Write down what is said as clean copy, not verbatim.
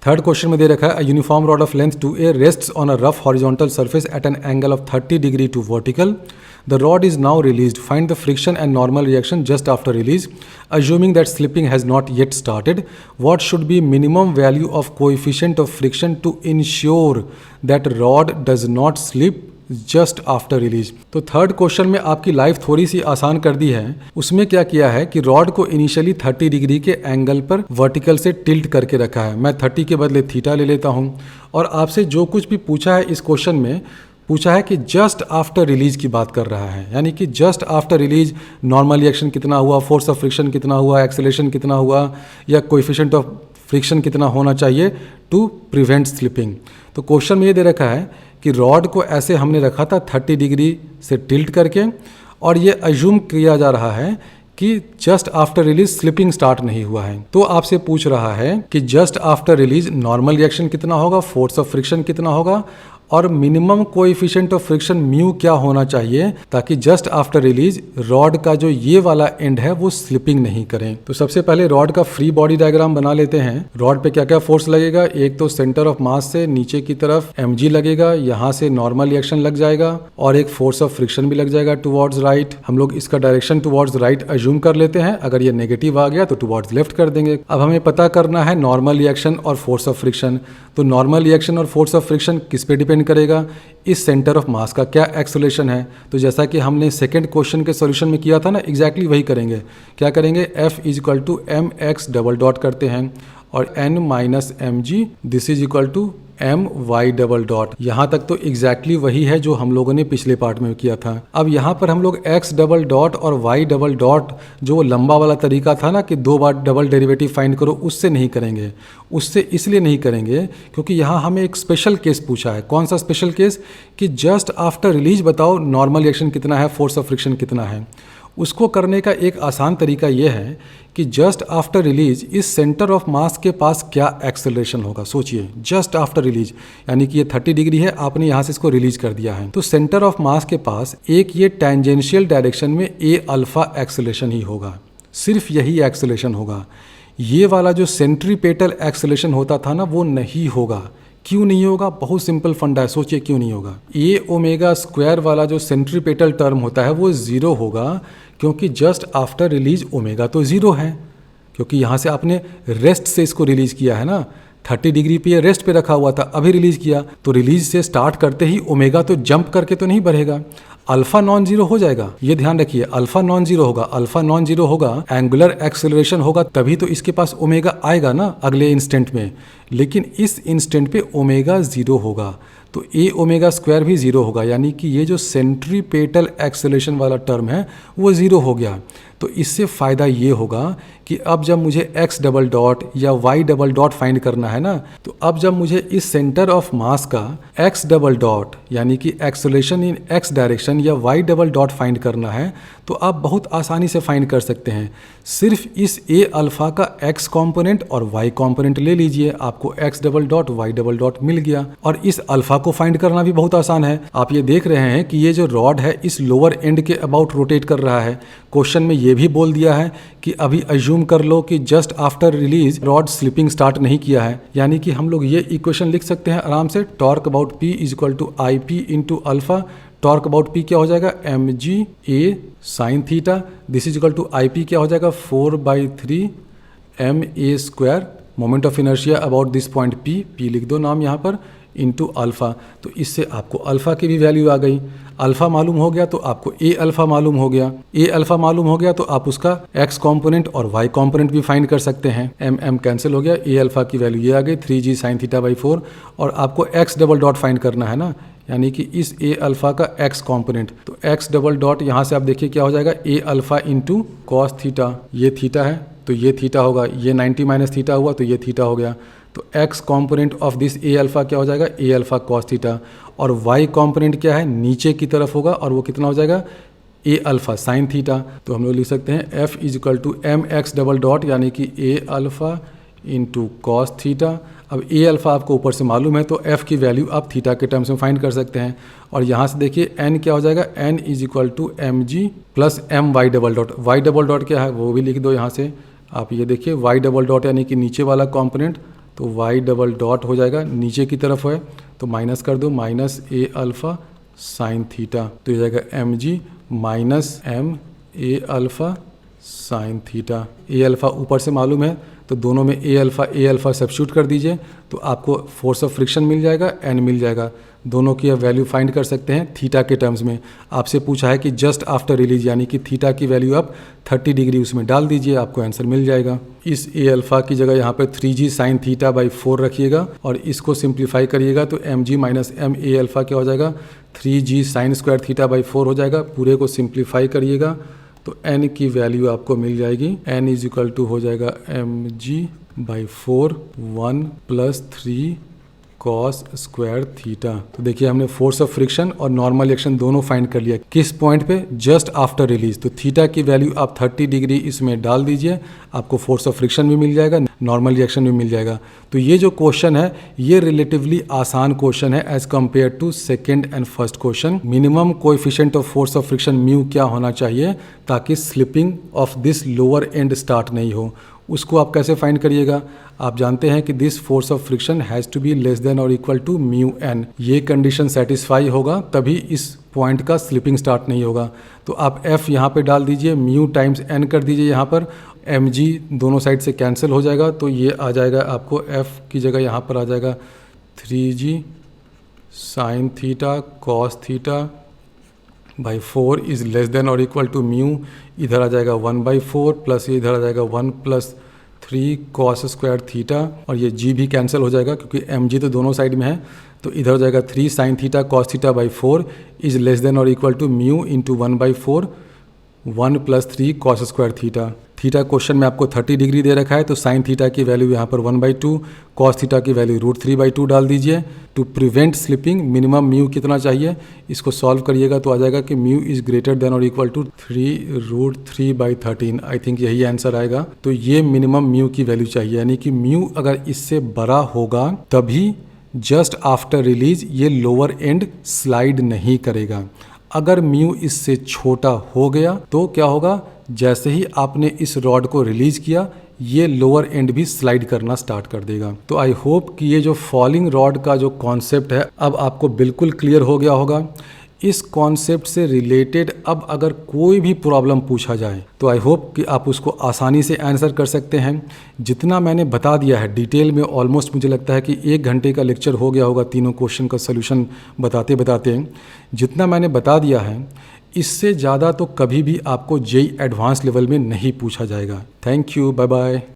Third question में दे रखा है a uniform rod of length 2a rests on a rough horizontal surface at an angle of 30 degree to vertical. The rod is now released. Find the friction and normal reaction just after release. Assuming that slipping has not yet started, what should be minimum value of coefficient of friction to ensure that rod does not slip just after release? तो third question में आपकी life थोड़ी सी आसान कर दी है। उसमें क्या किया है कि रॉड को इनिशियली 30 डिग्री के एंगल पर वर्टिकल से टिल्ट करके रखा है। मैं 30 के बदले थीटा ले लेता हूं और आपसे जो कुछ भी पूछा है इस क्वेश्चन में पूछा है कि जस्ट आफ्टर रिलीज की बात कर रहा है, यानी कि just after release normal reaction कितना हुआ, फोर्स ऑफ फ्रिक्शन कितना हुआ, एक्सेलरेशन कितना हुआ, या कोएफिशिएंट ऑफ फ्रिक्शन कितना होना चाहिए टू प्रिवेंट स्लिपिंग। तो क्वेश्चन में ये दे रखा है कि रॉड को ऐसे हमने रखा था 30 डिग्री से टिल्ट करके, और ये अज्यूम किया जा रहा है कि just after release slipping start नहीं हुआ है। तो आपसे पूछ रहा है कि just after release normal reaction कितना होगा, फोर्स ऑफ फ्रिक्शन कितना होगा, और minimum coefficient of friction mu क्या होना चाहिए ताकि जस्ट आफ्टर रिलीज रॉड का जो ये वाला एंड है वो स्लिपिंग नहीं करें। तो सबसे पहले रॉड का फ्री बॉडी डायग्राम बना लेते हैं। रॉड पे क्या क्या फोर्स लगेगा, एक तो सेंटर ऑफ मास से नीचे की तरफ mg लगेगा, यहाँ से नॉर्मल रिएक्शन लग जाएगा, और एक फोर्स ऑफ फ्रिक्शन भी लग जाएगा टुवर्ड्स राइट। हम लोग इसका डायरेक्शन टुवर्ड्स राइट अज्यूम कर लेते हैं, अगर ये नेगेटिव आ गया तो टुवर्ड्स लेफ्ट कर देंगे। अब हमें पता करना है नॉर्मल रिएक्शन और फोर्स ऑफ फ्रिक्शन। तो नॉर्मल रिएक्शन और फोर्स ऑफ फ्रिक्शन किस पे डिपेंड करेगा, इस सेंटर ऑफ मास का क्या एक्सेलरेशन है। तो जैसा कि हमने सेकंड क्वेश्चन के सॉल्यूशन में किया था ना, एग्जैक्टली वही करेंगे। क्या करेंगे, F is equal to m x double dot करते हैं और n minus m g this is equal to m y double dot. यहाँ तक तो एग्जैक्टली वही है जो हम लोगों ने पिछले पार्ट में किया था। अब यहाँ पर हम लोग x डबल डॉट और y डबल डॉट जो लंबा वाला तरीका था ना कि 2 बार डबल डेरिवेटिव फाइंड करो, उससे नहीं करेंगे। उससे इसलिए नहीं करेंगे क्योंकि यहाँ हमें एक स्पेशल केस पूछा है। कौन सा स्पेशल केस, कि जस्ट आफ्टर रिलीज बताओ नॉर्मल रिएक्शन कितना है, फोर्स ऑफ फ्रिक्शन कितना है। उसको करने का एक आसान तरीका यह है कि जस्ट आफ्टर रिलीज इस सेंटर ऑफ मास के पास क्या एक्सेलरेशन होगा। सोचिए, जस्ट आफ्टर रिलीज यानी कि ये 30 डिग्री है, आपने यहाँ से इसको रिलीज कर दिया है, तो सेंटर ऑफ मास के पास एक ये टेंजेंशियल डायरेक्शन में ए अल्फा एक्सेलरेशन ही होगा, सिर्फ यही एक्सेलरेशन होगा। ये वाला जो सेंट्रीपेटल एक्सेलरेशन होता था ना वो नहीं होगा। क्यों नहीं होगा, बहुत सिंपल फंडा है, सोचिए क्यों नहीं होगा। ए ओमेगा स्क्वायर वाला जो सेंट्रीपेटल टर्म होता है वो जीरो होगा, क्योंकि जस्ट आफ्टर रिलीज ओमेगा तो जीरो है, क्योंकि यहाँ से आपने रेस्ट से इसको रिलीज किया है ना। 30 डिग्री पे रेस्ट पे रखा हुआ था, अभी रिलीज किया, तो रिलीज से स्टार्ट करते ही ओमेगा तो जंप करके तो नहीं बढ़ेगा, अल्फा नॉन जीरो हो जाएगा। ये ध्यान रखिए, अल्फा नॉन जीरो होगा। अल्फा नॉन जीरो होगा, एंगुलर एक्सेलरेशन होगा, तभी तो इसके पास ओमेगा आएगा ना अगले इंस्टेंट में। लेकिन इस इंस्टेंट पे ओमेगा जीरो होगा, तो ए ओमेगा स्क्वायर भी जीरो होगा, यानी कि ये जो सेंट्रीपेटल एक्सेलरेशन वाला टर्म है वो जीरो हो गया। तो इससे फ़ायदा ये होगा कि अब जब मुझे x डबल डॉट या y डबल डॉट फाइंड करना है ना, तो अब जब मुझे इस सेंटर ऑफ मास का x डबल डॉट यानी कि एक्सेलरेशन इन x डायरेक्शन या y डबल डॉट फाइंड करना है, तो आप बहुत आसानी से फाइंड कर सकते हैं। सिर्फ इस a अल्फ़ा का x कॉम्पोनेंट और y कॉम्पोनेंट ले लीजिए, आपको x double dot y double dot मिल गया। और इस अल्फ़ा को फाइंड करना भी बहुत आसान है। आप ये देख रहे हैं कि ये जो रॉड है इस लोअर एंड के अबाउट रोटेट कर रहा है। क्वेश्चन में ये भी बोल दिया है कि अभी अज्यूम कर लो कि just after release rod slipping start नहीं किया है, यानी कि हम लोग ये इक्वेशन लिख सकते हैं आराम से। Torque about p is equal to I p into alpha. Torque about p क्या हो जाएगा, m g a sine theta. This is equal to I p क्या हो जाएगा, 4/3 m a square. Moment of inertia about this point p लिख दो नाम यहाँ पर, इंटू अल्फ़ा। तो इससे आपको अल्फ़ा की भी वैल्यू आ गई। अल्फ़ा मालूम हो गया तो आपको ए अल्फ़ा मालूम हो गया। ए अल्फ़ा मालूम हो गया तो आप उसका एक्स कॉम्पोनेंट और वाई कॉम्पोनेंट भी फाइंड कर सकते हैं। एम एम कैंसिल हो गया, ए अल्फ़ा की वैल्यू ये आ गई 3g साइन थीटा बाई 4। और आपको एक्स डबल डॉट फाइंड करना है ना, यानी कि इस ए अल्फ़ा का एक्स कॉम्पोनेंट। तो एक्स डबल डॉट यहाँ से आप देखिए क्या हो जाएगा, ए अल्फ़ा इंटू कॉस थीटा। ये थीटा है तो ये थीटा होगा, ये 90 माइनस थीटा हुआ तो ये थीटा हो गया। तो x component of this A alpha क्या हो जाएगा, ए अल्फ़ा कॉस थीटा। और y कॉम्पोनेंट क्या है, नीचे की तरफ होगा और वो कितना हो जाएगा, ए अल्फ़ा साइन थीटा। तो हम लोग लिख सकते हैं f is equal to m x double dot यानी कि a alpha into cos theta. अब ए अल्फ़ा आपको ऊपर से मालूम है तो f की वैल्यू आप थीटा के टर्म्स में फाइंड कर सकते हैं। और यहाँ से देखिए n क्या हो जाएगा, n is equal to m g plus m y double dot. Y double dot क्या है वो भी लिख दो यहाँ से। आप ये देखिए y डबल डॉट यानी कि नीचे वाला कॉम्पोनेंट तो y डबल डॉट हो जाएगा, नीचे की तरफ है तो माइनस कर दो, minus a alpha sine theta, तो ये जाएगा m g minus m a alpha sine theta. A alpha ऊपर से मालूम है तो दोनों में ए अल्फ़ा सब्स्टिट्यूट कर दीजिए तो आपको फोर्स ऑफ फ्रिक्शन मिल जाएगा, एन मिल जाएगा। दोनों की आप वैल्यू फाइंड कर सकते हैं थीटा के टर्म्स में। आपसे पूछा है कि जस्ट आफ्टर रिलीज, यानी कि थीटा की वैल्यू आप 30 डिग्री उसमें डाल दीजिए, आपको आंसर मिल जाएगा। इस ए अल्फ़ा की जगह यहाँ पे 3g साइन थीटा बाई 4 रखिएगा और इसको सिंप्लीफाई करिएगा तो m g minus m a alpha क्या हो जाएगा, 3g sine square theta by 4 हो जाएगा। पूरे को सिंप्लीफाई करिएगा तो n की वैल्यू आपको मिल जाएगी, n इज इक्वल टू हो जाएगा m g by 4 1 plus 3 cos square theta. तो देखिए हमने फोर्स ऑफ फ्रिक्शन और नॉर्मल रिएक्शन दोनों फाइंड कर लिया। किस पॉइंट पे, जस्ट आफ्टर रिलीज। तो थीटा की वैल्यू आप 30 डिग्री इसमें डाल दीजिए, आपको फोर्स ऑफ फ्रिक्शन भी मिल जाएगा, नॉर्मल रिएक्शन भी मिल जाएगा। तो ये जो क्वेश्चन है ये रिलेटिवली आसान क्वेश्चन है as compare to second and first question. Minimum coefficient of force of friction mu क्या होना चाहिए ताकि slipping of this lower end start नहीं हो, उसको आप कैसे फाइंड करिएगा। आप जानते हैं कि this force of friction has to be less than और इक्वल टू म्यू एन। ये कंडीशन सेटिस्फाई होगा तभी इस पॉइंट का स्लिपिंग स्टार्ट नहीं होगा। तो आप एफ यहाँ पे डाल दीजिए, म्यू टाइम्स एन कर दीजिए यहाँ पर, एम जी दोनों साइड से कैंसिल हो जाएगा तो ये आ जाएगा आपको एफ की जगह यहाँ पर आ जाएगा 3g sign theta cos theta by 4 is less than और इक्वल टू म्यू। इधर आ जाएगा 1/4 प्लस इधर आ जाएगा 1 प्लस 3 कॉस स्क्वायर थीटा और ये g भी कैंसिल हो जाएगा क्योंकि mg तो दोनों साइड में है। तो इधर हो जाएगा 3 sine theta cos theta by 4 is less than और equal to mu into 1/4 1 plus 3 cos square theta. Theta question में आपको 30 डिग्री दे रखा है तो साइन थीटा की वैल्यू यहाँ पर 1/2, कॉस थीटा की वैल्यू √3/2 डाल दीजिए। To prevent slipping minimum mu कितना चाहिए, इसको सॉल्व करिएगा तो आ जाएगा कि म्यू इज़ ग्रेटर देन और इक्वल टू 3√3/13। आई थिंक यही आंसर आएगा। तो ये मिनिमम म्यू की वैल्यू चाहिए, यानी कि म्यू अगर इससे बड़ा होगा तभी जस्ट आफ्टर रिलीज ये लोअर एंड स्लाइड नहीं करेगा। अगर म्यू इससे छोटा हो गया तो क्या होगा, जैसे ही आपने इस रॉड को रिलीज किया ये लोअर एंड भी स्लाइड करना स्टार्ट कर देगा। तो आई होप कि ये जो फॉलिंग रॉड का जो कॉन्सेप्ट है अब आपको बिल्कुल क्लियर हो गया होगा। इस कॉन्सेप्ट से रिलेटेड अब अगर कोई भी प्रॉब्लम पूछा जाए तो आई होप कि आप उसको आसानी से आंसर कर सकते हैं। जितना मैंने बता दिया है डिटेल में, ऑलमोस्ट मुझे लगता है कि 1 घंटे का लेक्चर हो गया होगा तीनों क्वेश्चन का सोल्यूशन बताते बताते। जितना मैंने बता दिया है इससे ज़्यादा तो कभी भी आपको जेईई एडवांस लेवल में नहीं पूछा जाएगा। Thank you, bye bye.